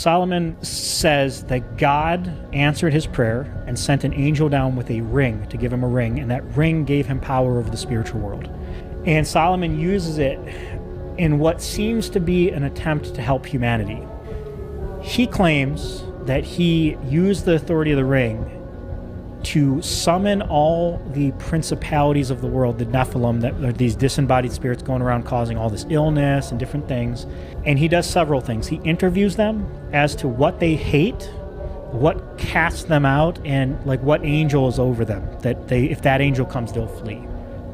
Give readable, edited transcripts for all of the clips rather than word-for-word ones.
Solomon says that God answered his prayer and sent an angel down with a ring to give him a ring, and that ring gave him power over the spiritual world. And Solomon uses it in what seems to be an attempt to help humanity. He claims that he used the authority of the ring to summon all the principalities of the world, the Nephilim, that are these disembodied spirits going around causing all this illness and different things. And he does several things. He interviews them as to what they hate, what casts them out, and like what angel is over them, that they, if that angel comes, they'll flee.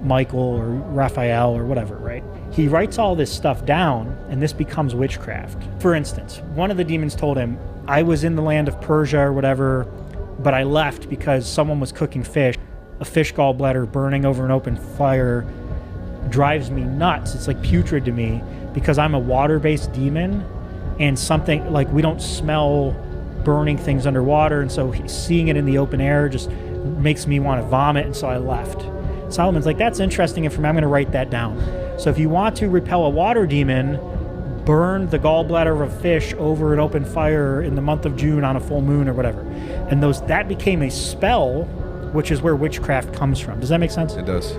Michael or Raphael or whatever, right? He writes all this stuff down, and this becomes witchcraft. For instance, one of the demons told him, I was in the land of Persia or whatever, but I left because someone was cooking fish. A fish gallbladder burning over an open fire drives me nuts. It's like putrid to me because I'm a water-based demon, and something like we don't smell burning things underwater, and so seeing it in the open air just makes me want to vomit, and so I left. Solomon's like, that's interesting information. I'm going to write that down. So if you want to repel a water demon, burn the gallbladder of a fish over an open fire in the month of June on a full moon or whatever. And that became a spell, which is where witchcraft comes from. Does that make sense? It does.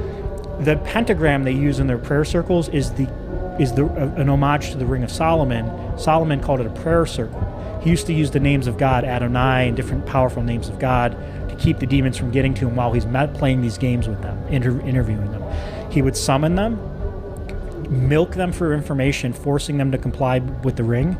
The pentagram they use in their prayer circles is an homage to the Ring of Solomon. Solomon called it a prayer circle. He used to use the names of God, Adonai, and different powerful names of God to keep the demons from getting to him while he's playing these games with them, interviewing them. He would summon them, milk them for information, forcing them to comply with the ring,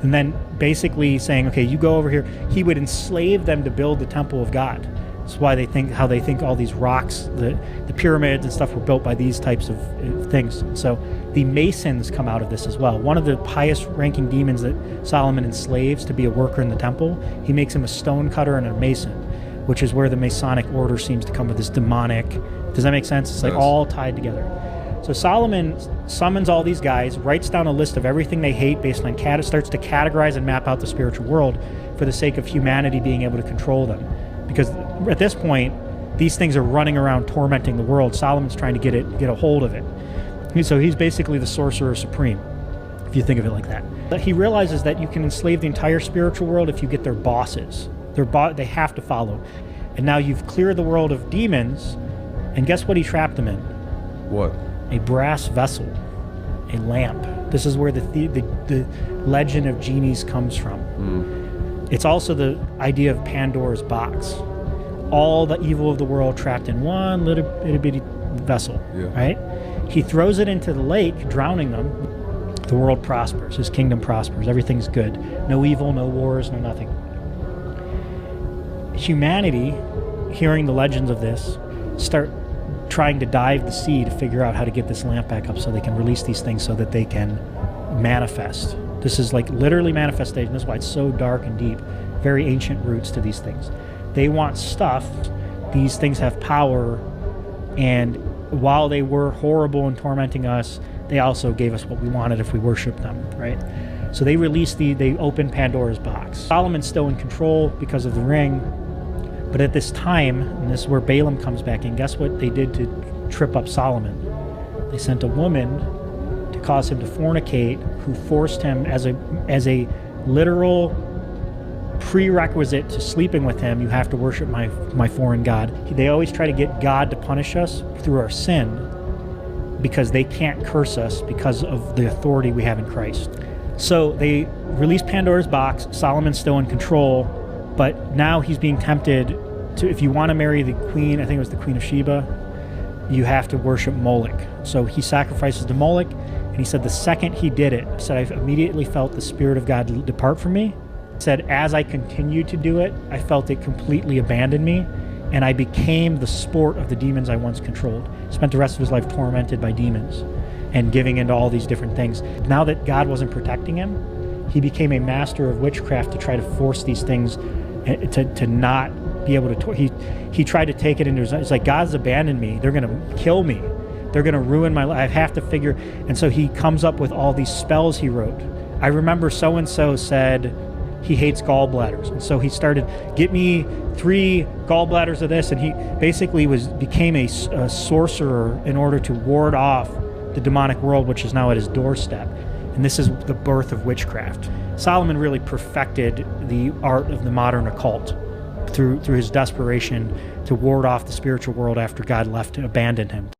and then basically saying, okay, you go over here. He would enslave them to build the temple of God. That's why they think all these rocks, the pyramids and stuff were built by these types of things. So the Masons come out of this as well. One of the highest ranking demons that Solomon enslaves to be a worker in the temple, he makes him a stone cutter and a mason, which is where the Masonic order seems to come with this demonic. Does that make sense? It's like all tied together. So Solomon summons all these guys, writes down a list of everything they hate based on starts to categorize and map out the spiritual world for the sake of humanity being able to control them. Because at this point, these things are running around tormenting the world. Solomon's trying to get a hold of it. So he's basically the sorcerer supreme, if you think of it like that. But he realizes that you can enslave the entire spiritual world if you get their bosses. They have to follow. And now you've cleared the world of demons, and guess what he trapped them in? What? A brass vessel, a lamp. This is where the legend of genies comes from. It's also the idea of Pandora's box. All the evil of the world trapped in one little bitty vessel, right? He throws it into the lake, drowning them. The world prospers. His kingdom prospers. Everything's good. No evil, no wars, no nothing. Humanity, hearing the legends of this, start trying to dive the sea to figure out how to get this lamp back up so they can release these things so that they can manifest. This is like literally manifestation. That's why it's so dark and deep. Very ancient roots to these things. They want stuff. These things have power, and while they were horrible and tormenting us, they also gave us what we wanted if we worshiped them, right? So they opened Pandora's box. Solomon's still in control because of the ring, but at this time, and this is where Balaam comes back in, guess what they did to trip up Solomon? They sent a woman to cause him to fornicate, who forced him as a literal prerequisite to sleeping with him, you have to worship my foreign god. They always try to get God to punish us through our sin because they can't curse us because of the authority we have in Christ. So they release Pandora's box. Solomon's still in control, but now he's being tempted to, if you want to marry the queen, I think it was the Queen of Sheba, you have to worship Moloch. So he sacrifices to Moloch, and he said the second he did it, he said, I immediately felt the Spirit of God depart from me. He said, as I continued to do it, I felt it completely abandon me, and I became the sport of the demons I once controlled. Spent the rest of his life tormented by demons and giving into all these different things. Now that God wasn't protecting him, he became a master of witchcraft to try to force these things to not be able to. He tried to take it into his. It's like, God's abandoned me. They're going to kill me. They're going to ruin my life. I have to figure. And so he comes up with all these spells he wrote. I remember so and so said he hates gallbladders, and so he started, get me 3 gallbladders of this, and he basically became a sorcerer in order to ward off the demonic world, which is now at his doorstep. And this is the birth of witchcraft. Solomon really perfected the art of the modern occult through his desperation to ward off the spiritual world after God abandoned him.